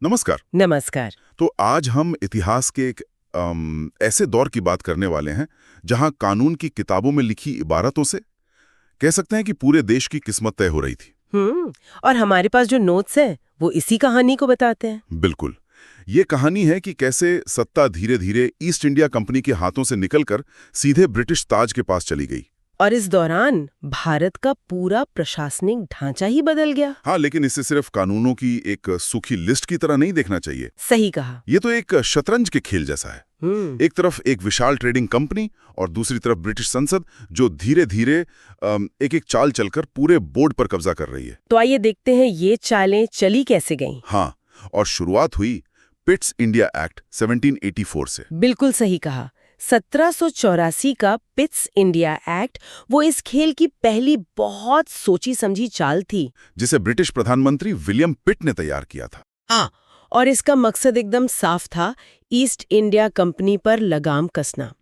नमस्कार। नमस्कार। तो आज हम इतिहास के एक ऐसे दौर की बात करने वाले हैं जहां कानून की किताबों में लिखी इबारतों से कह सकते हैं कि पूरे देश की किस्मत तय हो रही थी। और हमारे पास जो नोट्स हैं वो इसी कहानी को बताते हैं। बिल्कुल। ये कहानी है कि कैसे सत्ता धीरे धीरे ईस्ट इंडिया कंपनी के हाथों से निकलकर सीधे ब्रिटिश ताज के पास चली गई। और इस दौरान भारत का पूरा प्रशासनिक ढांचा ही बदल गया। हाँ, लेकिन इसे सिर्फ कानूनों की एक सूखी लिस्ट की तरह नहीं देखना चाहिए। सही कहा। ये तो एक शतरंज के खेल जैसा है। एक तरफ एक विशाल ट्रेडिंग कंपनी और दूसरी तरफ ब्रिटिश संसद जो धीरे धीरे एक एक चाल चलकर पूरे बोर्ड पर कब्जा कर रही है। तो आइए देखते हैं ये चालें चली कैसे गईं। हाँ, और शुरुआत हुई पिट्स इंडिया एक्ट 1784 से। बिल्कुल सही कहा। 1784 का पिट्स इंडिया एक्ट वो इस खेल की पहली बहुत सोची समझी चाल थी, जिसे ब्रिटिश प्रधानमंत्री विलियम पिट ने तैयार किया था। हाँ, और इसका मकसद एकदम साफ था, ईस्ट इंडिया कंपनी पर लगाम कसना।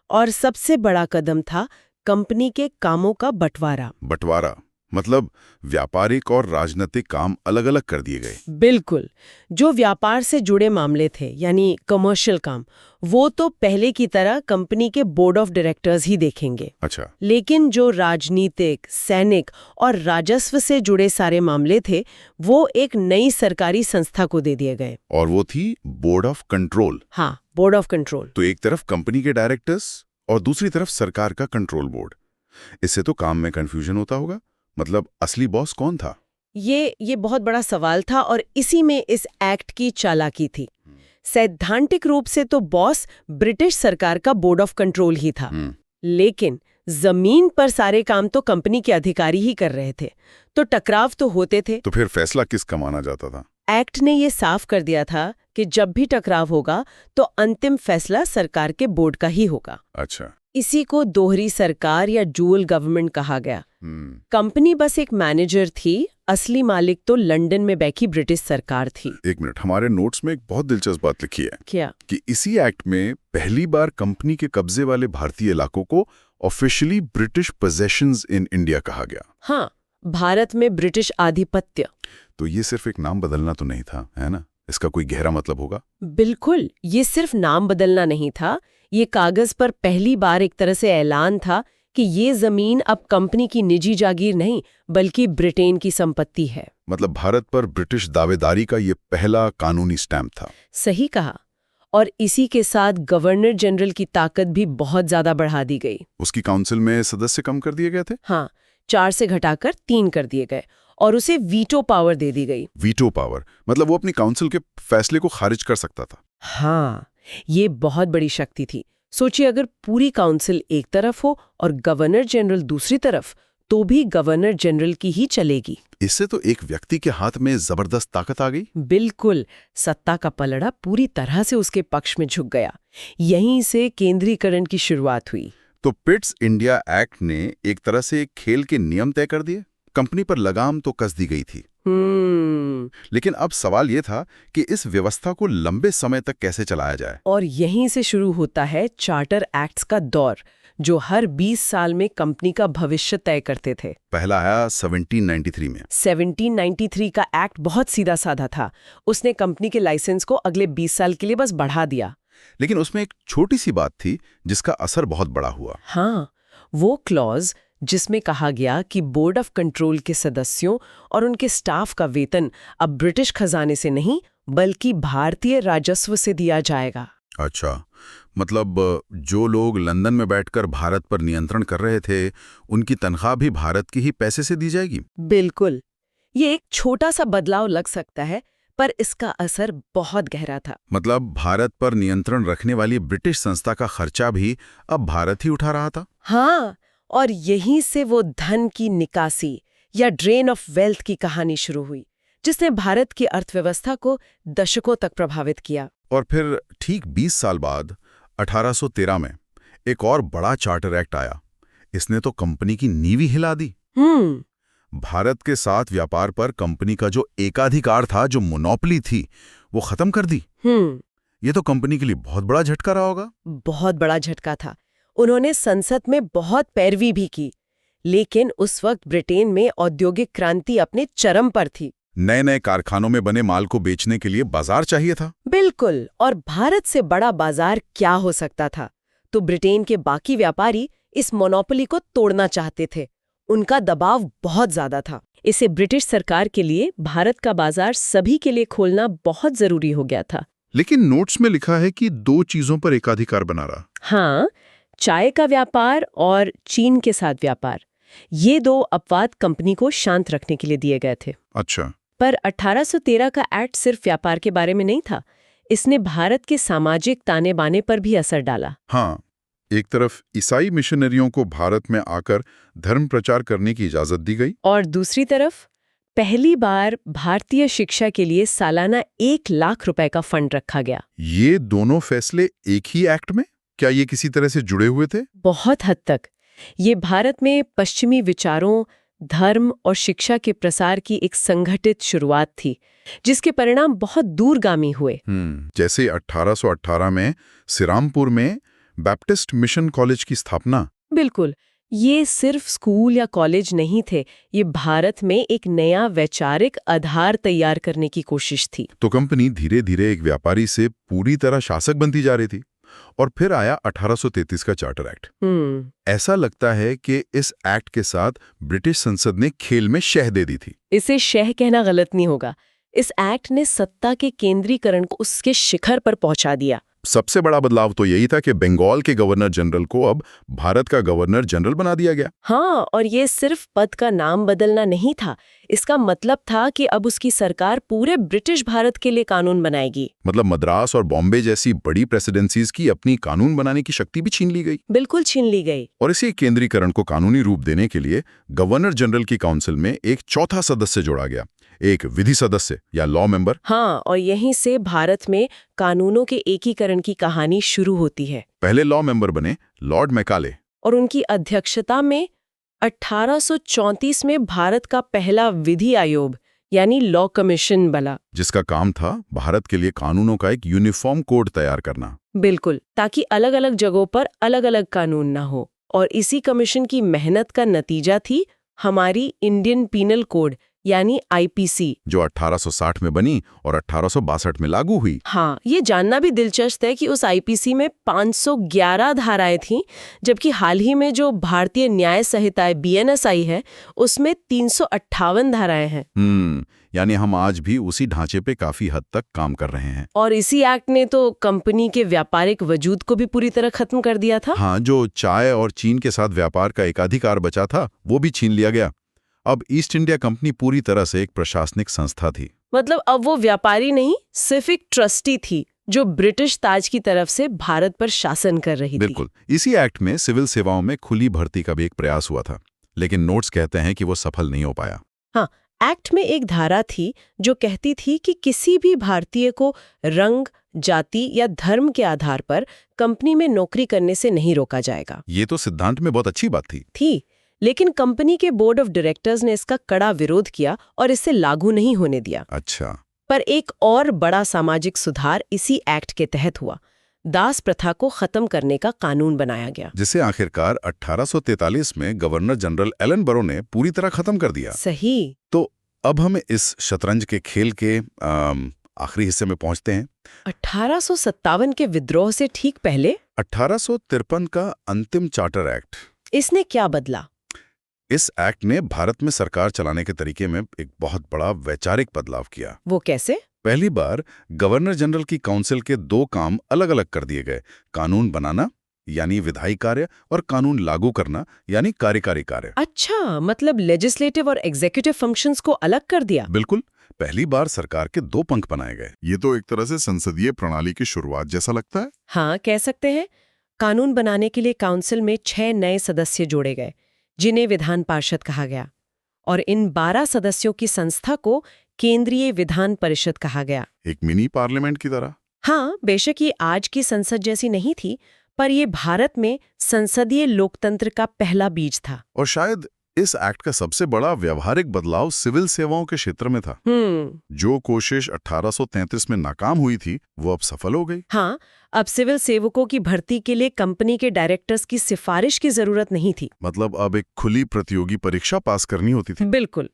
और सबसे बड़ा कदम था कंपनी के कामों का बंटवारा मतलब व्यापारिक और राजनीतिक काम अलग अलग कर दिए गए। बिल्कुल। जो व्यापार से जुड़े मामले थे यानी कमर्शियल काम, वो तो पहले की तरह कंपनी के बोर्ड ऑफ डायरेक्टर्स ही देखेंगे। अच्छा। लेकिन जो राजनीतिक, सैनिक और राजस्व से जुड़े सारे मामले थे वो एक नई सरकारी संस्था को दे दिए गए। और वो थी बोर्ड ऑफ कंट्रोल। हाँ, बोर्ड ऑफ कंट्रोल। तो एक तरफ कंपनी के डायरेक्टर्स और दूसरी तरफ सरकार का कंट्रोल बोर्ड। इससे तो काम में कंफ्यूजन होता होगा। मतलब असली बॉस कौन था? ये बहुत बड़ा सवाल था और इसी में इस एक्ट की चालाकी थी। सैद्धांतिक रूप से तो बॉस ब्रिटिश सरकार का बोर्ड ऑफ कंट्रोल ही था, लेकिन जमीन पर सारे काम तो कंपनी के अधिकारी ही कर रहे थे, तो टकराव तो होते थे। तो फिर फैसला किसका माना जाता था? एक्ट ने ये साफ कर दिया था कि जब भी टकराव होगा तो अंतिम फैसला सरकार के बोर्ड का ही होगा। अच्छा। इसी को दोहरी सरकार या डुअल गवर्नमेंट कहा गया। कंपनी बस एक मैनेजर थी, असली मालिक तो लंदन में बैठी ब्रिटिश सरकार थी। एक मिनट, हमारे नोट्स में एक बहुत दिलचस्प बात लिखी है। क्या? कि इसी एक्ट में पहली बार कंपनी के कब्जे वाले भारतीय इलाकों को officially British possessions in India कहा गया। हाँ, भारत में ब्रिटिश आधिपत्य। तो ये सिर्फ एक नाम बदलना तो नहीं था, है ना? इसका कोई गहरा मतलब होगा? बिल्कुल, ये सिर्फ नाम बदलना नहीं था, ये कागज पर पहली बार एक तरह से ऐलान था कि ये जमीन अब कंपनी की निजी जागीर नहीं बल्कि ब्रिटेन की संपत्ति है। मतलब भारत पर ब्रिटिश दावेदारी का ये पहला कानूनी स्टैम्प था। सही कहा। और इसी के साथ गवर्नर जनरल की ताकत भी बहुत ज्यादा बढ़ा दी गई। उसकी काउंसिल में सदस्य कम कर दिए गए थे? हाँ, 4 से घटाकर 3 कर दिए गए और उसे वीटो पावर दे दी गई। वीटो पावर मतलब वो अपनी काउंसिल के फैसले को खारिज कर सकता था। हाँ, ये बहुत बड़ी शक्ति थी। सोचिए, अगर पूरी काउंसिल एक तरफ हो और गवर्नर जनरल दूसरी तरफ, तो भी गवर्नर जनरल की ही चलेगी। इससे तो एक व्यक्ति के हाथ में जबरदस्त ताकत आ गई। बिल्कुल, सत्ता का पलड़ा पूरी तरह से उसके पक्ष में झुक गया। यहीं से केंद्रीकरण की शुरुआत हुई। तो पिट्स इंडिया एक्ट ने एक तरह से एक खेल के नियम तय कर दिए। कंपनी पर लगाम तो कस दी गई थी, लेकिन अब सवाल ये था कि इस व्यवस्था को लंबे समय तक कैसे चलाया जाए। और यहीं से शुरू होता है चार्टर एक्ट्स का दौर, जो हर 20 साल में कंपनी का भविष्य तय करते थे। पहला आया 1793 में। 1793 का एक्ट बहुत सीधा साधा था। उसने कंपनी के लाइसेंस को अगले 20 साल के लिए बस बढ़ा दिया। लेकिन उसमें एक छोटी सी बात थी जिसका असर बहुत बड़ा हुआ। हाँ, वो क्लॉज जिसमें कहा गया कि बोर्ड ऑफ कंट्रोल के सदस्यों और उनके स्टाफ का वेतन अब ब्रिटिश खजाने से नहीं बल्कि भारतीय राजस्व से दिया जाएगा। अच्छा, मतलब जो लोग लंदन में बैठकर भारत पर नियंत्रण कर रहे थे, उनकी तनख्वाह भी भारत की ही पैसे से दी जाएगी? बिल्कुल। ये एक छोटा सा बदलाव लग सकता है, पर इसका असर बहुत गहरा था। मतलब भारत पर नियंत्रण रखने वाली ब्रिटिश संस्था का खर्चा भी अब भारत ही उठा रहा था। हाँ, और यहीं से वो धन की निकासी या ड्रेन ऑफ वेल्थ की कहानी शुरू हुई, जिसने भारत की अर्थव्यवस्था को दशकों तक प्रभावित किया। और फिर ठीक 20 साल बाद 1813 में एक और बड़ा चार्टर एक्ट आया। इसने तो कंपनी की नींव ही हिला दी। भारत के साथ व्यापार पर कंपनी का जो एकाधिकार था, जो मोनोपोली थी, वो खत्म कर दी। ये तो कंपनी के लिए बहुत बड़ा झटका रहा होगा। बहुत बड़ा झटका था। उन्होंने संसद में बहुत पैरवी भी की, लेकिन उस वक्त ब्रिटेन में औद्योगिक क्रांति अपने चरम पर थी। नए नए कारखानों में बने माल को बेचने के लिए बाजार चाहिए था। बिल्कुल, और भारत से बड़ा बाजार क्या हो सकता था? तो ब्रिटेन के बाकी व्यापारी इस मोनोपोली को तोड़ना चाहते थे। उनका दबाव बहुत ज्यादा था। इसे ब्रिटिश सरकार के लिए भारत का बाजार सभी के लिए खोलना बहुत जरूरी हो गया था। लेकिन नोट्स में लिखा है कि 2 चीजों पर एकाधिकार बना रहा। हाँ, चाय का व्यापार और चीन के साथ व्यापार, ये 2 अपवाद कंपनी को शांत रखने के लिए दिए गए थे। अच्छा। पर 1813 का एक्ट सिर्फ व्यापार के बारे में नहीं था। इसने भारत के सामाजिक ताने बाने पर भी असर डाला। हाँ, एक तरफ ईसाई मिशनरियों को भारत में आकर धर्म प्रचार करने की इजाजत दी गई, और दूसरी तरफ पहली बार भारतीय शिक्षा के लिए सालाना 1 लाख रुपए का फंड रखा गया। ये दोनों फैसले एक ही एक्ट में? क्या ये किसी तरह से जुड़े हुए थे? बहुत हद तक। ये भारत में पश्चिमी विचारों, धर्म और शिक्षा के प्रसार की एक संगठित शुरुआत थी, जिसके परिणाम बहुत दूरगामी हुए। जैसे 1818 में सिरामपुर में बैप्टिस्ट मिशन कॉलेज की स्थापना। बिल्कुल, ये सिर्फ स्कूल या कॉलेज नहीं थे, ये भारत में एक नया वैचारिक आधार तैयार करने की कोशिश थी। तो कंपनी धीरे धीरे एक व्यापारी से पूरी तरह शासक बनती जा रही थी। और फिर आया 1833 का चार्टर एक्ट। ऐसा लगता है कि इस एक्ट के साथ ब्रिटिश संसद ने खेल में शह दे दी थी। इसे शह कहना गलत नहीं होगा। इस एक्ट ने सत्ता के केंद्रीकरण को उसके शिखर पर पहुंचा दिया। सबसे बड़ा बदलाव तो यही था कि बंगाल के गवर्नर जनरल को अब भारत का गवर्नर जनरल बना दिया गया। हाँ, और ये सिर्फ पद का नाम बदलना नहीं था। इसका मतलब था कि अब उसकी सरकार पूरे ब्रिटिश भारत के लिए कानून बनाएगी। मतलब मद्रास और बॉम्बे जैसी बड़ी प्रेसिडेंसीज की अपनी कानून बनाने की शक्ति भी छीन ली गई। बिल्कुल छीन ली गई। और इसी केंद्रीकरण को कानूनी रूप देने के लिए गवर्नर जनरल की काउंसिल में एक चौथा सदस्य जोड़ा गया, एक विधि सदस्य या लॉ मेंबर। हाँ, और यहीं से भारत में कानूनों के एकीकरण की कहानी शुरू होती है। पहले लॉ मेंबर बने लॉर्ड मैकाले, और उनकी अध्यक्षता में 1834 में भारत का पहला विधि आयोग यानी लॉ कमीशन बना, जिसका काम था भारत के लिए कानूनों का एक यूनिफॉर्म कोड तैयार करना। बिल्कुल, ताकि अलग अलग जगहों पर अलग अलग कानून ना हो। और इसी कमीशन की मेहनत का नतीजा थी हमारी इंडियन पीनल कोड यानी आईपीसी, जो 1860 में बनी और 1862 में लागू हुई। हाँ, ये जानना भी दिलचस्प है कि उस आईपीसी में 511 धाराएं थीं, जबकि हाल ही में जो भारतीय न्याय संहिता बीएनएस आई है उसमें 358 धाराएं हैं। यानी हम आज भी उसी ढांचे पे काफी हद तक काम कर रहे हैं। और इसी एक्ट ने तो कंपनी के व्यापारिक वजूद को भी पूरी तरह खत्म कर दिया था। हाँ, जो चाय और चीन के साथ व्यापार का एकाधिकार बचा था वो भी छीन लिया गया। अब ईस्ट इंडिया कंपनी पूरी तरह से एक प्रशासनिक संस्था थी। मतलब अब वो व्यापारी नहीं, सिर्फ एक ट्रस्टी थी जो ब्रिटिश ताज की तरफ से भारत पर शासन कर रही थी। बिल्कुल। इसी एक्ट में सिविल सेवाओं में खुली भर्ती का भी एक प्रयास हुआ था, लेकिन नोट्स कहते हैं कि वो सफल नहीं हो पाया। हाँ, एक्ट में एक धारा थी जो कहती थी कि किसी भी भारतीय को रंग, जाति या धर्म के आधार पर कंपनी में नौकरी करने से नहीं रोका जाएगा। ये तो सिद्धांत में बहुत अच्छी बात थी, लेकिन कंपनी के बोर्ड ऑफ डायरेक्टर्स ने इसका कड़ा विरोध किया और इसे लागू नहीं होने दिया। अच्छा। पर एक और बड़ा सामाजिक सुधार इसी एक्ट के तहत हुआ। दास प्रथा को खत्म करने का कानून बनाया गया, जिसे आखिरकार 1843 में गवर्नर जनरल एलन बरो ने पूरी तरह खत्म कर दिया। सही। तो अब हम इस शतरंज के खेल के आखिरी हिस्से में पहुंचते हैं। 1857 के विद्रोह से ठीक पहले 1853 का अंतिम चार्टर एक्ट। इसने क्या बदला? इस एक्ट ने भारत में सरकार चलाने के तरीके में एक बहुत बड़ा वैचारिक बदलाव किया। वो कैसे? पहली बार गवर्नर जनरल की काउंसिल के 2 काम अलग अलग कर दिए गए, कानून बनाना यानी विधायी कार्य और कानून लागू करना यानी कार्यकारी कार्य। अच्छा, मतलब लेजिस्लेटिव और एग्जीक्यूटिव फंक्शंस को अलग कर दिया। बिल्कुल, पहली बार सरकार के 2 पंख बनाए गए। ये तो एक तरह से संसदीय प्रणाली की शुरुआत जैसा लगता है। हाँ, कह सकते हैं। कानून बनाने के लिए काउंसिल में 6 नए सदस्य जोड़े गए, जिन्हें विधान पार्षद कहा गया, और इन 12 सदस्यों की संस्था को केंद्रीय विधान परिषद कहा गया। एक मिनी पार्लियामेंट की तरह। हाँ, बेशक ये आज की संसद जैसी नहीं थी, पर ये भारत में संसदीय लोकतंत्र का पहला बीज था। और शायद इस एक्ट का सबसे बड़ा व्यवहारिक बदलाव सिविल सेवाओं के क्षेत्र में था। जो कोशिश 1833 में नाकाम हुई थी वो अब सफल हो गई। हाँ, अब सिविल सेवकों की भर्ती के लिए कंपनी के डायरेक्टर्स की सिफारिश की जरूरत नहीं थी। मतलब अब एक खुली प्रतियोगी परीक्षा पास करनी होती थी। बिल्कुल।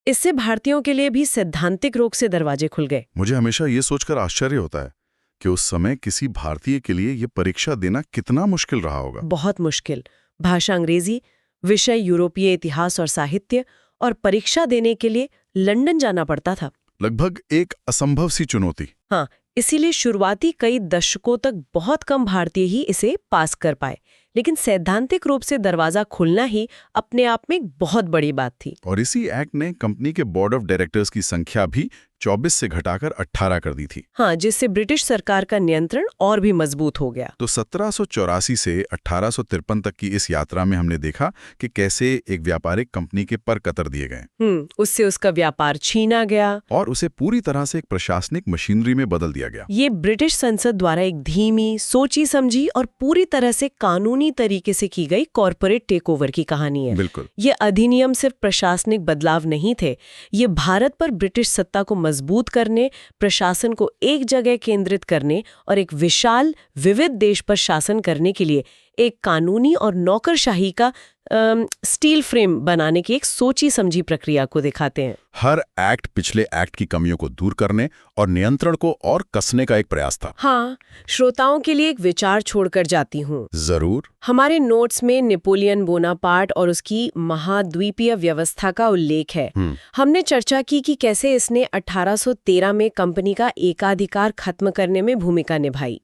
इससे भारतीयों के लिए भी सैद्धांतिक रूप से दरवाजे खुल गए। मुझे हमेशा ये सोचकर आश्चर्य होता है कि उस समय किसी भारतीय के लिए ये परीक्षा देना कितना मुश्किल रहा होगा। बहुत मुश्किल। भाषा अंग्रेजी, विषय यूरोपीय इतिहास और साहित्य, और परीक्षा देने के लिए लंदन जाना पड़ता था। लगभग एक असंभव सी चुनौती। हाँ, इसीलिए शुरुआती कई दशकों तक बहुत कम भारतीय ही इसे पास कर पाए। लेकिन सैद्धांतिक रूप से दरवाजा खुलना ही अपने आप में एक बहुत बड़ी बात थी। और इसी एक्ट ने कंपनी के बोर्ड ऑफ डायरेक्टर्स की संख्या भी 24 से घटाकर 18 कर दी थी। हाँ, जिससे ब्रिटिश सरकार का नियंत्रण और भी मजबूत हो गया। तो 1784 से 1853 तक की इस यात्रा में हमने देखा कि कैसे एक व्यापारिक कंपनी के पर कतर दिए गए। उससे उसका व्यापार छीना गया और उसे पूरी तरह से एक प्रशासनिक मशीनरी में बदल दिया गया। ये ब्रिटिश संसद द्वारा एक धीमी, सोची समझी और पूरी तरह से कानूनी तरीके से की गई कॉर्पोरेट टेकओवर की कहानी है। बिल्कुल। ये अधिनियम सिर्फ प्रशासनिक बदलाव नहीं थे, ये भारत पर ब्रिटिश सत्ता को मजबूत करने, प्रशासन को एक जगह केंद्रित करने और एक विशाल विविध देश पर शासन करने के लिए एक कानूनी और नौकरशाही का स्टील फ्रेम बनाने की एक सोची समझी प्रक्रिया को दिखाते हैं। हर एक्ट पिछले एक्ट की कमियों को दूर करने और नियंत्रण को और कसने का एक प्रयास था। हाँ, श्रोताओं के लिए एक विचार छोड़कर जाती हूँ। जरूर। हमारे नोट्स में नेपोलियन बोनापार्ट और उसकी महाद्वीपीय व्यवस्था का उल्लेख है। हमने चर्चा की कि कैसे इसने 1813 में कंपनी का एकाधिकार खत्म करने में भूमिका निभाई।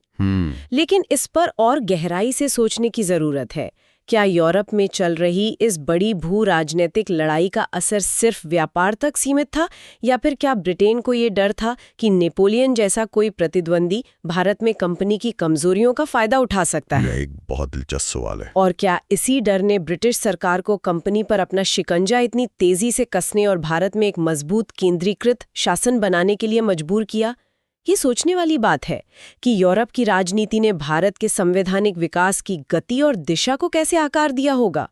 लेकिन इस पर और गहराई से सोचने की जरूरत है। क्या यूरोप में चल रही इस बड़ी भू राजनीतिक लड़ाई का असर सिर्फ व्यापार तक सीमित था, या फिर क्या ब्रिटेन को ये डर था कि नेपोलियन जैसा कोई प्रतिद्वंदी भारत में कंपनी की कमजोरियों का फायदा उठा सकता है? यह एक बहुत दिलचस्प सवाल है। और क्या इसी डर ने ब्रिटिश सरकार को कंपनी पर अपना शिकंजा इतनी तेजी से कसने और भारत में एक मजबूत केंद्रीकृत शासन बनाने के लिए मजबूर किया? ये सोचने वाली बात है कि यूरोप की राजनीति ने भारत के संवैधानिक विकास की गति और दिशा को कैसे आकार दिया होगा।